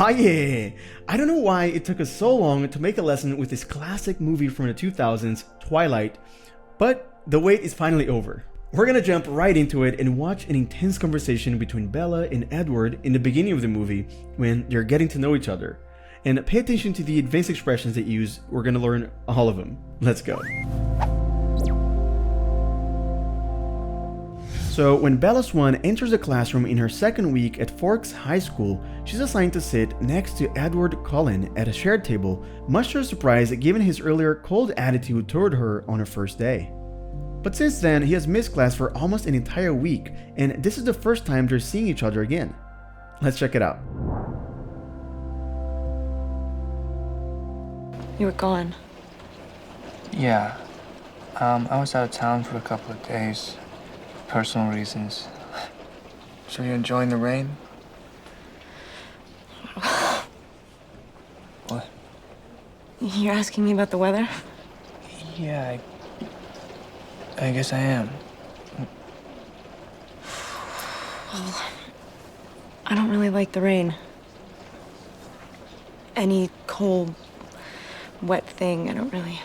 Ah yeah! I don't know why it took us so long to make a lesson with this classic movie from the 2000s, Twilight, but the wait is finally over. We're gonna jump right into it and watch an intense conversation between Bella and Edward in the beginning of the movie when they're getting to know each other. And pay attention to the advanced expressions they use, we're gonna learn all of them. Let's go. So when Bella Swan enters the classroom in her second week at Forks High School, she's assigned to sit next to Edward Cullen at a shared table, much to her surprise given his earlier cold attitude toward her on her first day. But since then, he has missed class for almost an entire week, and this is the first time they're seeing each other again. Let's check it out. You were gone. Yeah. I was out of town for a couple of days. Personal reasons. So you're enjoying the rain? What? You're asking me about the weather? Yeah, I guess I am. Well, I don't really like the rain. Any cold, wet thing, I don't really.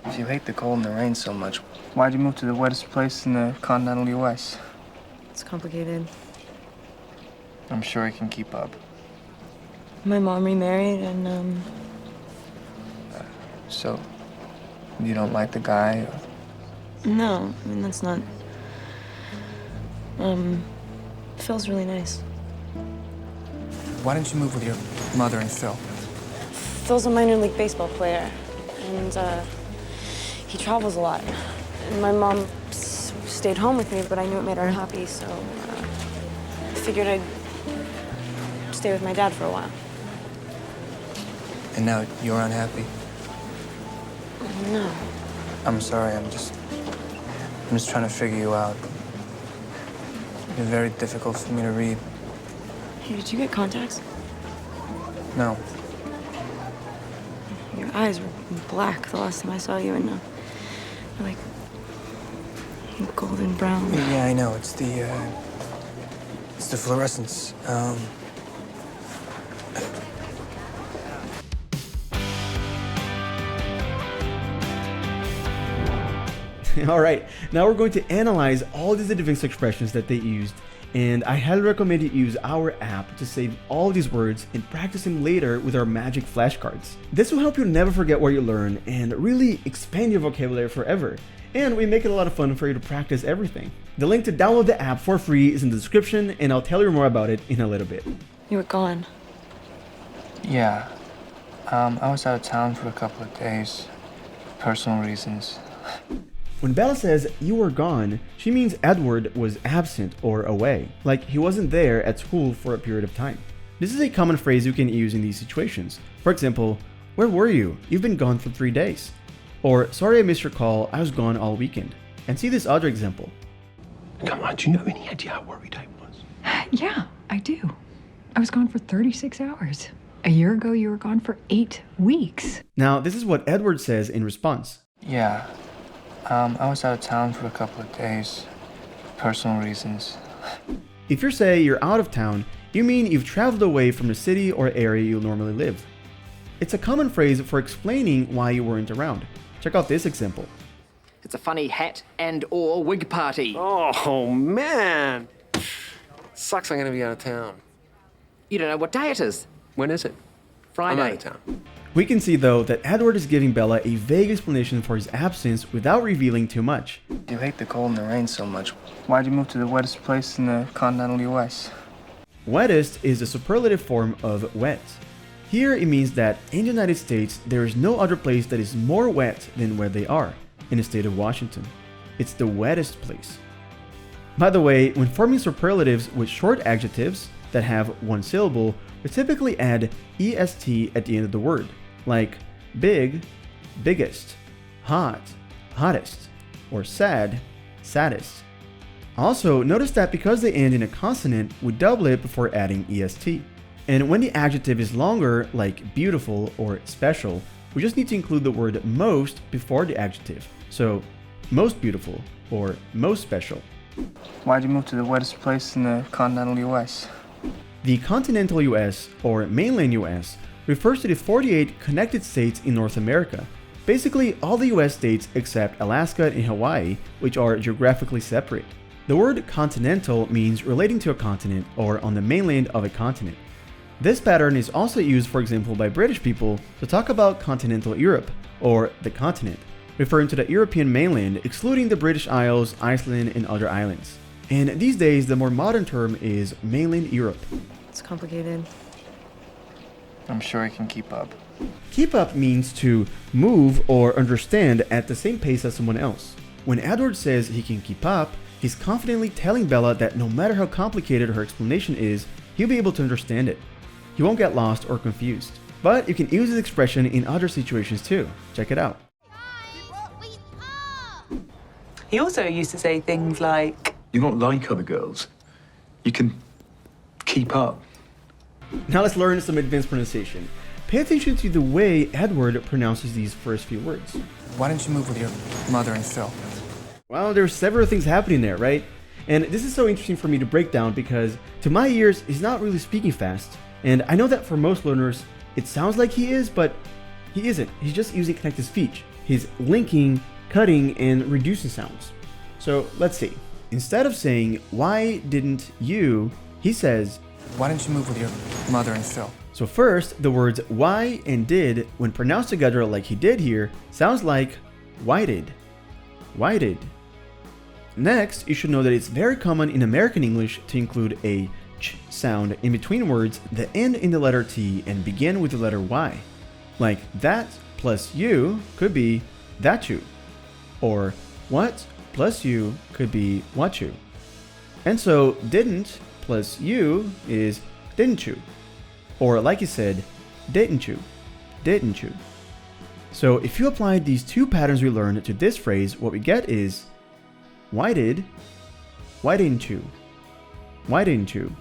If you hate the cold and the rain so much, why'd you move to the wettest place in the continental US? It's complicated. I'm sure I can keep up. My mom remarried and, So, you don't like the guy? no, I mean, that's not. Phil's really nice. Why didn't you move with your mother and Phil? Phil's a minor league baseball player, and, he travels a lot. And my mom stayed home with me, but I knew it made her happy, so I figured I'd stay with my dad for a while. And now you're unhappy? No. I'm sorry, I'm just trying to figure you out. It's very difficult for me to read. Hey, did you get contacts? No. Your eyes were black the last time I saw you, and they're like golden brown. Yeah, I know. It's the fluorescence. Alright, now we're going to analyze all these advanced expressions that they used, and I highly recommend you use our app to save all these words and practice them later with our magic flashcards. This will help you never forget what you learn and really expand your vocabulary forever. And we make it a lot of fun for you to practice everything. The link to download the app for free is in the description, and I'll tell you more about it in a little bit. You were gone. Yeah. I was out of town for a couple of days. Personal reasons. When Bella says you were gone, she means Edward was absent or away, like he wasn't there at school for a period of time. This is a common phrase you can use in these situations. For example, where were you? You've been gone for 3 days. Or, sorry I missed your call, I was gone all weekend. And see this other example. Come on, do you have any idea how worried I was? Yeah, I do. I was gone for 36 hours. A year ago, you were gone for 8 weeks. Now, this is what Edward says in response. Yeah. I was out of town for a couple of days. Personal reasons. If you say you're out of town, you mean you've traveled away from the city or area you normally live. It's a common phrase for explaining why you weren't around. Check out this example. It's a funny hat and or wig party. Oh, man. Sucks I'm gonna be out of town. You don't know what day it is. When is it? Friday. I'm out of town. We can see though that Edward is giving Bella a vague explanation for his absence without revealing too much. You hate the cold and the rain so much. Why'd you move to the wettest place in the continental US? Wettest is the superlative form of wet. Here it means that in the United States there is no other place that is more wet than where they are, in the state of Washington. It's the wettest place. By the way, when forming superlatives with short adjectives that have one syllable, we typically add est at the end of the word, like big, biggest, hot, hottest, or sad, saddest. Also, notice that because they end in a consonant, we double it before adding est. And when the adjective is longer, like beautiful or special, we just need to include the word most before the adjective. So, most beautiful or most special. Why'd you move to the wettest place in the continental US? The continental US, or mainland US, refers to the 48 connected states in North America, basically all the US states except Alaska and Hawaii, which are geographically separate. The word continental means relating to a continent or on the mainland of a continent. This pattern is also used, for example, by British people to talk about continental Europe, or the continent, referring to the European mainland, excluding the British Isles, Iceland, and other islands. And these days, the more modern term is mainland Europe. It's complicated. I'm sure I can keep up. Keep up means to move or understand at the same pace as someone else. When Edward says he can keep up, he's confidently telling Bella that no matter how complicated her explanation is, he'll be able to understand it. He won't get lost or confused. But you can use this expression in other situations too. Check it out. He also used to say things like, "You're not like other girls. You can keep up." Now let's learn some advanced pronunciation. Pay attention to the way Edward pronounces these first few words. Why don't you move with your mother and Phil? Well, there's several things happening there, right? And this is so interesting for me to break down because to my ears, he's not really speaking fast. And I know that for most learners, it sounds like he is, but he isn't. He's just using connected speech. He's linking, cutting, and reducing sounds. So let's see. Instead of saying, "Why didn't you?" he says, Why don't you move with your mother and Phil? So first, the words why and did, when pronounced together like he did here, sounds like why did. Why did. Next, you should know that it's very common in American English to include a ch sound in between words that end in the letter T and begin with the letter Y. Like that plus you could be that you. Or what plus you could be what you. And so didn't plus you is didn't you. Or like you said, didn't you. Didn't you. So if you apply these two patterns we learned to this phrase, what we get is why did, why didn't you, why didn't you.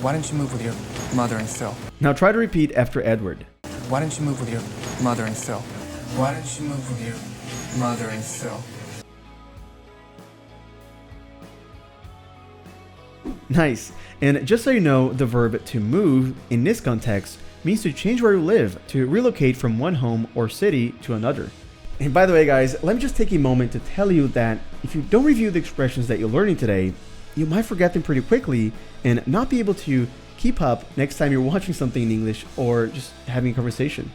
Why don't you move with your mother and Phil? Now try to repeat after Edward. Why don't you move with your mother and Phil? Why don't you move with your mother and Phil? Nice. And just so you know, the verb to move in this context means to change where you live, to relocate from one home or city to another. And by the way, guys, let me just take a moment to tell you that if you don't review the expressions that you're learning today, you might forget them pretty quickly and not be able to keep up next time you're watching something in English or just having a conversation.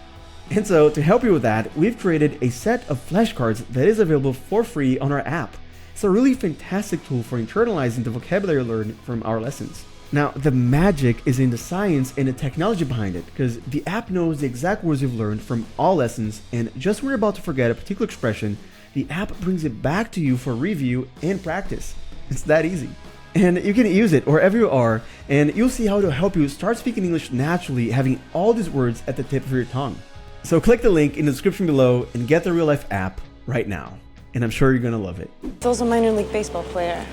And so to help you with that, we've created a set of flashcards that is available for free on our app. It's a really fantastic tool for internalizing the vocabulary learned from our lessons. Now, the magic is in the science and the technology behind it, because the app knows the exact words you've learned from all lessons, and just when you're about to forget a particular expression, the app brings it back to you for review and practice. It's that easy. And you can use it wherever you are, and you'll see how it'll help you start speaking English naturally, having all these words at the tip of your tongue. So click the link in the description below and get the Real Life app right now. And I'm sure you're gonna love it. Phil's a minor league baseball player,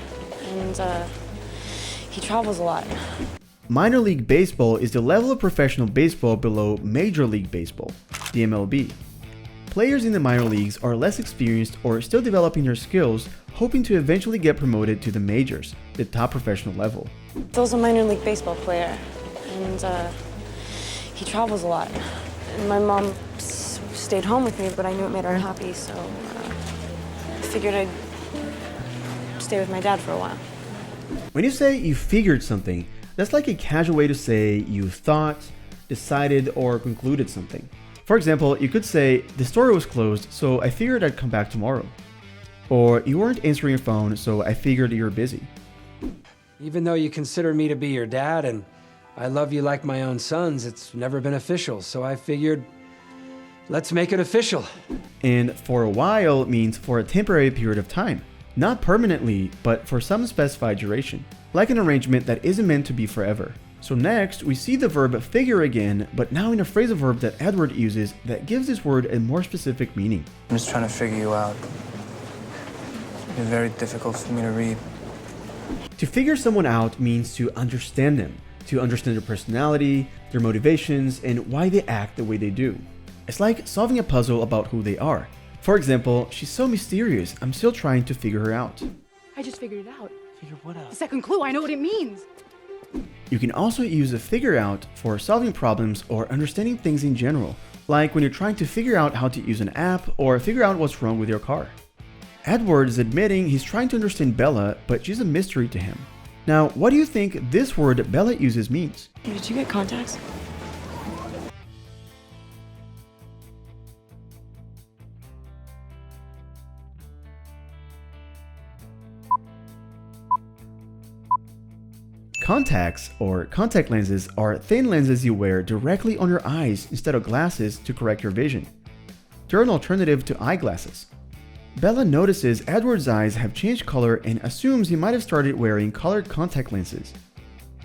and he travels a lot. Minor League Baseball is the level of professional baseball below Major League Baseball, the MLB. Players in the minor leagues are less experienced or still developing their skills, hoping to eventually get promoted to the majors, the top professional level. Phil's a minor league baseball player, and he travels a lot. And my mom stayed home with me, but I knew it made her happy, so I figured I'd stay with my dad for a while. When you say you figured something, that's like a casual way to say you thought, decided, or concluded something. For example, you could say, the store was closed, so I figured I'd come back tomorrow. Or you weren't answering your phone, so I figured you were busy. Even though you consider me to be your dad and I love you like my own sons, it's never been official, so I figured, let's make it official. And for a while means for a temporary period of time. Not permanently, but for some specified duration. Like an arrangement that isn't meant to be forever. So next, we see the verb figure again, but now in a phrasal verb that Edward uses that gives this word a more specific meaning. I'm just trying to figure you out. It's very difficult for me to read. To figure someone out means to understand them, to understand their personality, their motivations, and why they act the way they do. It's like solving a puzzle about who they are. For example, she's so mysterious, I'm still trying to figure her out. I just figured it out. Figure what out? The second clue, I know what it means. You can also use a figure out for solving problems or understanding things in general, like when you're trying to figure out how to use an app or figure out what's wrong with your car. Edward is admitting he's trying to understand Bella, but she's a mystery to him. Now, what do you think this word Bella uses means? Did you get contacts? Contacts, or contact lenses, are thin lenses you wear directly on your eyes instead of glasses to correct your vision. They're an alternative to eyeglasses. Bella notices Edward's eyes have changed color and assumes he might have started wearing colored contact lenses.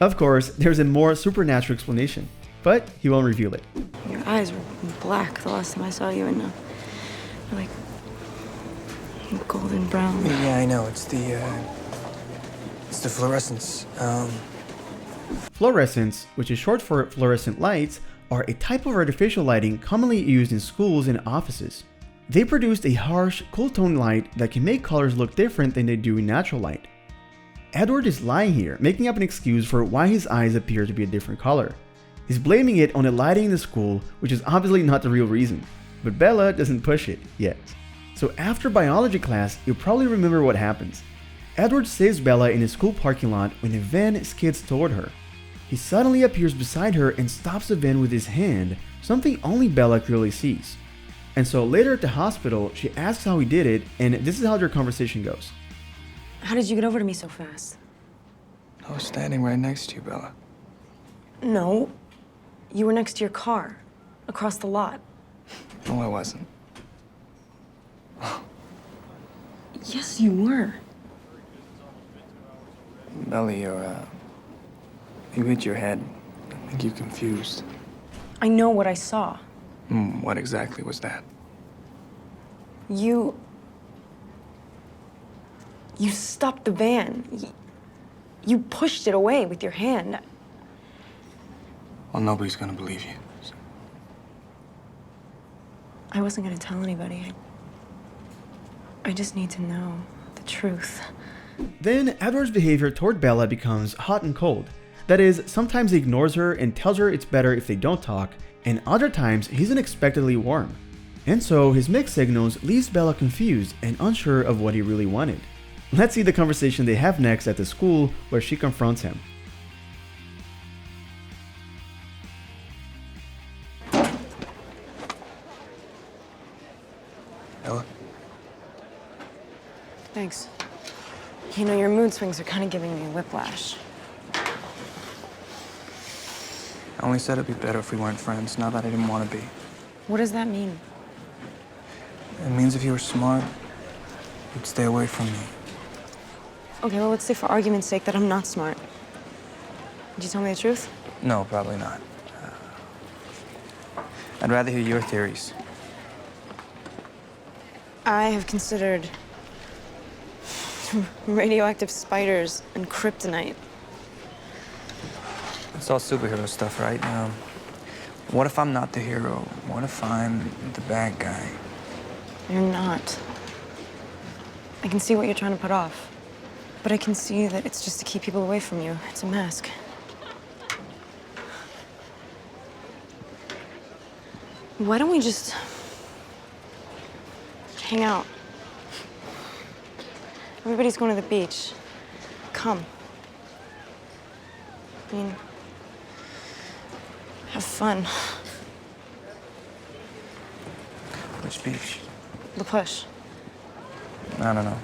Of course, there's a more supernatural explanation, but he won't reveal it. Your eyes were black the last time I saw you, and they're like golden brown. Yeah, I know. It's the fluorescence. Fluorescents, which is short for fluorescent lights, are a type of artificial lighting commonly used in schools and offices. They produce a harsh, cool tone light that can make colors look different than they do in natural light. Edward is lying here, making up an excuse for why his eyes appear to be a different color. He's blaming it on the lighting in the school, which is obviously not the real reason. But Bella doesn't push it yet. So after biology class, you'll probably remember what happens. Edward saves Bella in a school parking lot when a van skids toward her. He suddenly appears beside her and stops the van with his hand, something only Bella clearly sees. And so later at the hospital, she asks how he did it, and this is how their conversation goes. How did you get over to me so fast? I was standing right next to you, Bella. No. You were next to your car, across the lot. No, I wasn't. Yes, you were. Bella, you hit your head. I think you're confused. I know what I saw. What exactly was that? You stopped the van. You pushed it away with your hand. Well, nobody's gonna believe you. So. I wasn't gonna tell anybody. I just need to know the truth. Then Edward's behavior toward Bella becomes hot and cold. That is, sometimes he ignores her and tells her it's better if they don't talk, and other times he's unexpectedly warm. And so his mixed signals leaves Bella confused and unsure of what he really wanted. Let's see the conversation they have next at the school where she confronts him. Bella? Thanks. You know, your mood swings are kind of giving me whiplash. I only said it'd be better if we weren't friends, not that I didn't want to be. What does that mean? It means if you were smart, you'd stay away from me. Okay, well, let's say for argument's sake that I'm not smart. Would you tell me the truth? No, probably not. I'd rather hear your theories. I have considered radioactive spiders and kryptonite. It's all superhero stuff, right? What if I'm not the hero? What if I'm the bad guy? You're not. I can see what you're trying to put off. But I can see that it's just to keep people away from you. It's a mask. Why don't we just hang out? Everybody's going to the beach. Come. I mean, have fun. Which beach? The push. I don't know.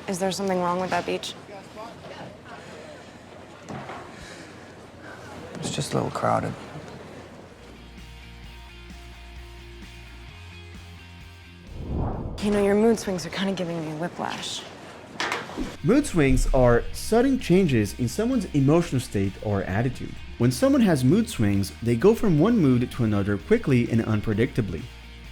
Is there something wrong with that beach? It's just a little crowded. You know, your mood swings are kind of giving me whiplash. Mood swings are sudden changes in someone's emotional state or attitude. When someone has mood swings, they go from one mood to another quickly and unpredictably.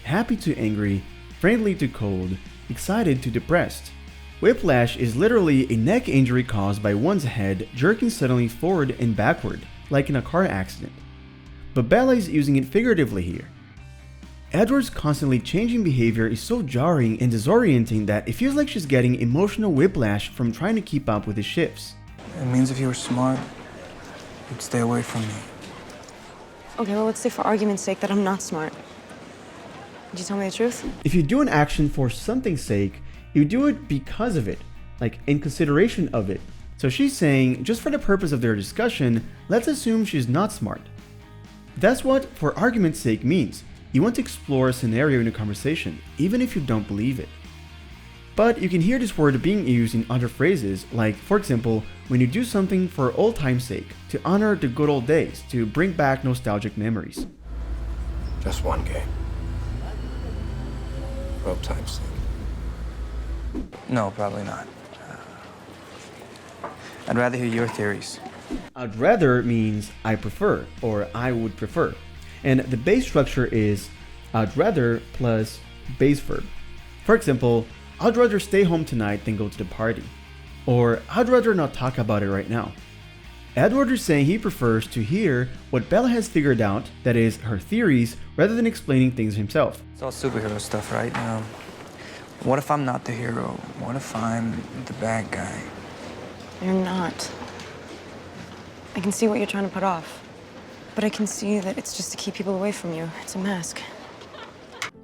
Happy to angry, friendly to cold, excited to depressed. Whiplash is literally a neck injury caused by one's head jerking suddenly forward and backward, like in a car accident. But Bella is using it figuratively here. Edward's constantly changing behavior is so jarring and disorienting that it feels like she's getting emotional whiplash from trying to keep up with his shifts. It means if you were smart, you'd stay away from me. Okay, well, let's say for argument's sake that I'm not smart. Did you tell me the truth? If you do an action for something's sake, you do it because of it, like in consideration of it. So she's saying, just for the purpose of their discussion, let's assume she's not smart. That's what for argument's sake means. You want to explore a scenario in a conversation, even if you don't believe it. But you can hear this word being used in other phrases, like, for example, when you do something for old time's sake, to honor the good old days, to bring back nostalgic memories. Just one game. For old time's sake. No, probably not. I'd rather hear your theories. I'd rather means I prefer, or I would prefer. And the base structure is I'd rather plus base verb. For example, I'd rather stay home tonight than go to the party. Or I'd rather not talk about it right now. Edward is saying he prefers to hear what Bella has figured out, that is, her theories, rather than explaining things himself. It's all superhero stuff, right? What if I'm not the hero? What if I'm the bad guy? You're not. I can see what you're trying to put off. But I can see that it's just to keep people away from you. It's a mask.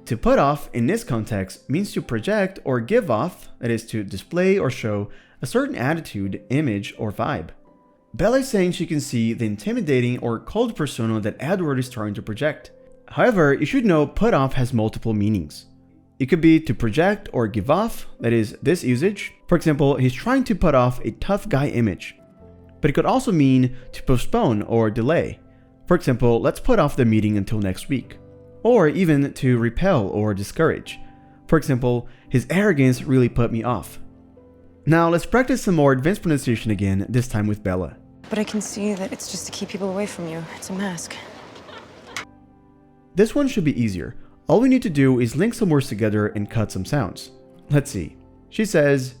To put off, in this context, means to project or give off, that is, to display or show a certain attitude, image, or vibe. Bella is saying she can see the intimidating or cold persona that Edward is trying to project. However, you should know put off has multiple meanings. It could be to project or give off, that is, this usage. For example, he's trying to put off a tough guy image. But it could also mean to postpone or delay. For example, let's put off the meeting until next week. Or even to repel or discourage. For example, his arrogance really put me off. Now let's practice some more advanced pronunciation again, this time with Bella. But I can see that it's just to keep people away from you. It's a mask. This one should be easier. All we need to do is link some words together and cut some sounds. Let's see. She says,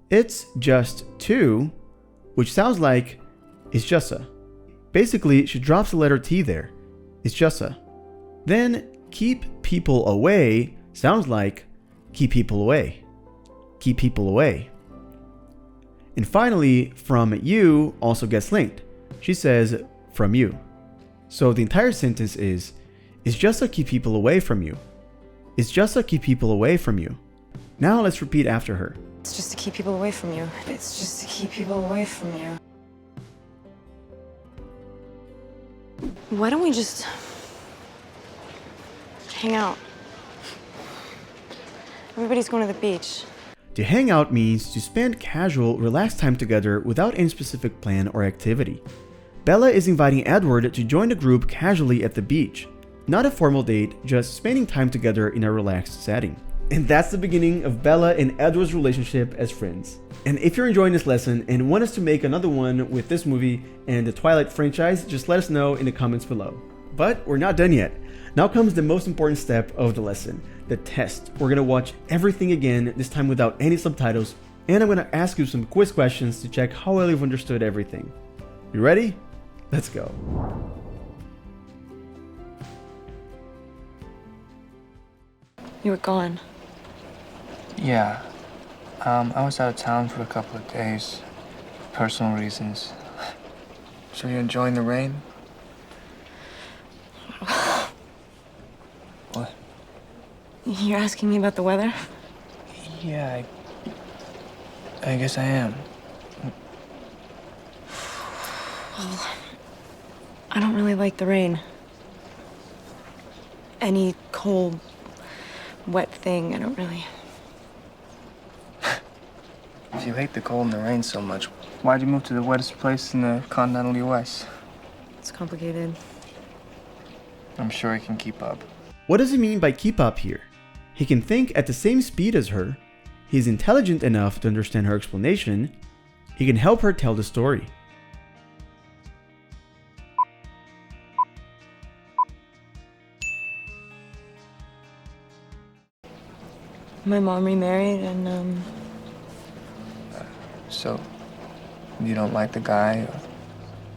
it's just two, which sounds like it's just a. Basically, she drops the letter T there. It's just a. Then keep people away sounds like keep people away. Keep people away. And finally, from you also gets linked. She says from you. So the entire sentence is, it's just to keep people away from you. It's just to keep people away from you. Now let's repeat after her. It's just to keep people away from you. It's just to keep people away from you. Why don't we just hang out? Everybody's going to the beach. To hang out means to spend casual, relaxed time together without any specific plan or activity. Bella is inviting Edward to join the group casually at the beach. Not a formal date, just spending time together in a relaxed setting. And that's the beginning of Bella and Edward's relationship as friends. And if you're enjoying this lesson and want us to make another one with this movie and the Twilight franchise, just let us know in the comments below. But we're not done yet. Now comes the most important step of the lesson, the test. We're gonna watch everything again, this time without any subtitles, and I'm gonna ask you some quiz questions to check how well you've understood everything. You ready? Let's go. You were gone. Yeah. I was out of town for a couple of days. Personal reasons. So you're enjoying the rain? What? You're asking me about the weather? Yeah, I guess I am. Well, I don't really like the rain. Any cold, wet thing, I don't really. If you hate the cold and the rain so much, why'd you move to the wettest place in the continental US? It's complicated. I'm sure I can keep up. What does he mean by keep up here? He can think at the same speed as her, he's intelligent enough to understand her explanation, he can help her tell the story. My mom remarried and, So, you don't like the guy?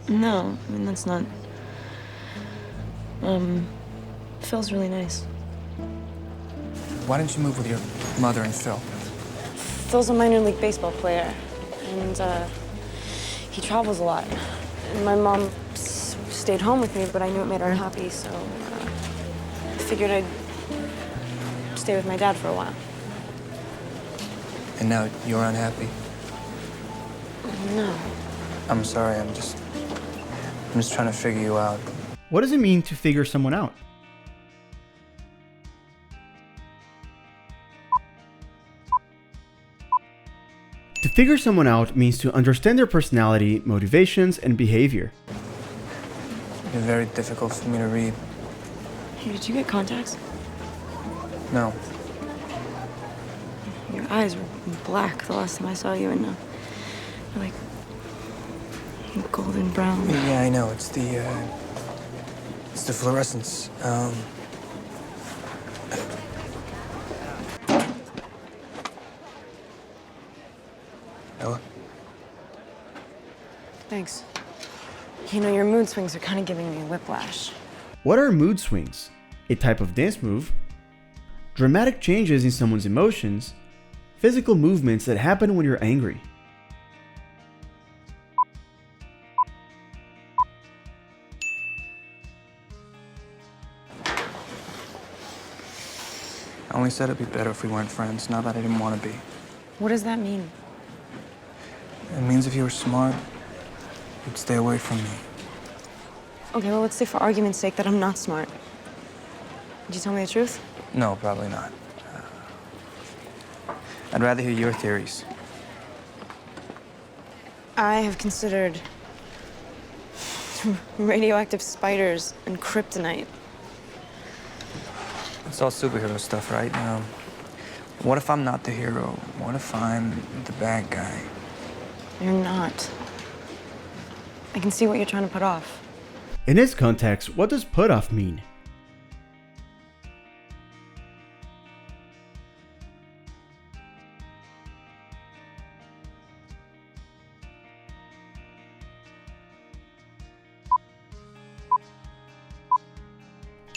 no, I mean, that's not, Phil's really nice. Why didn't you move with your mother and Phil? Phil's a minor league baseball player, and, He travels a lot. And my mom stayed home with me, but I knew it made her unhappy, so I figured I'd stay with my dad for a while. And now you're unhappy? No. I'm sorry, I'm just trying to figure you out. What does it mean to figure someone out? To figure someone out means to understand their personality, motivations, and behavior. It's very difficult for me to read. Hey, did you get contacts? No. Your eyes were black the last time I saw you, and they're like golden brown. Yeah, I know. It's the fluorescence. Ella? Thanks. You know, your mood swings are kind of giving me whiplash. What are mood swings? A type of dance move? Dramatic changes in someone's emotions? Physical movements that happen when you're angry? I only said it'd be better if we weren't friends, not that I didn't want to be. What does that mean? It means if you were smart, you'd stay away from me. Okay, well, let's say for argument's sake that I'm not smart. Did you tell me the truth? No, probably not. I'd rather hear your theories. I have considered radioactive spiders and kryptonite. It's all superhero stuff, right? What if I'm not the hero? What if I'm the bad guy? You're not. I can see what you're trying to put off. In this context, what does put off mean?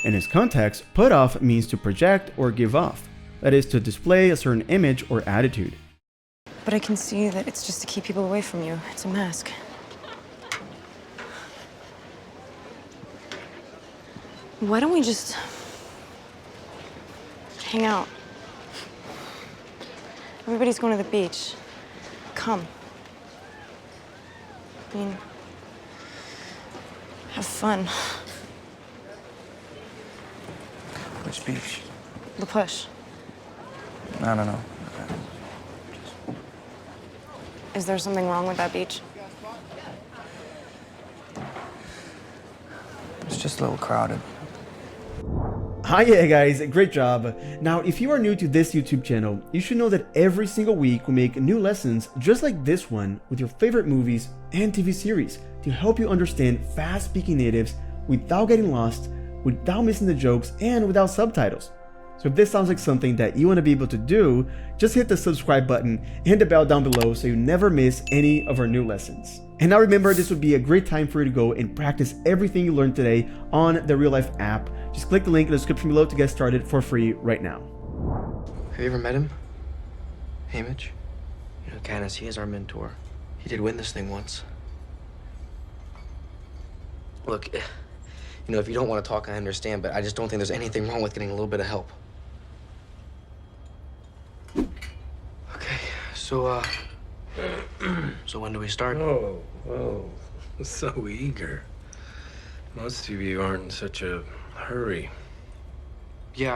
In this context, put off means to project or give off, that is, to display a certain image or attitude. But I can see that it's just to keep people away from you. It's a mask. Why don't we just hang out? Everybody's going to the beach. Come. I mean, have fun. Which beach? The push. I don't know. Is there something wrong with that beach? It's just a little crowded. Hi guys, great job. Now, if you are new to this YouTube channel, you should know that every single week we make new lessons just like this one with your favorite movies and TV series to help you understand fast-speaking natives without getting lost, without missing the jokes, and without subtitles. So if this sounds like something that you want to be able to do, just hit the subscribe button and the bell down below so you never miss any of our new lessons. And now remember, this would be a great time for you to go and practice everything you learned today on the Real Life app. Just click the link in the description below to get started for free right now. Have you ever met him? Hamish? You know, Canis, he is our mentor. He did win this thing once. Look, you know, if you don't want to talk, I understand, but I just don't think there's anything wrong with getting a little bit of help. Okay, so when do we start? Oh, so eager. Most of you aren't in such a hurry. Yeah,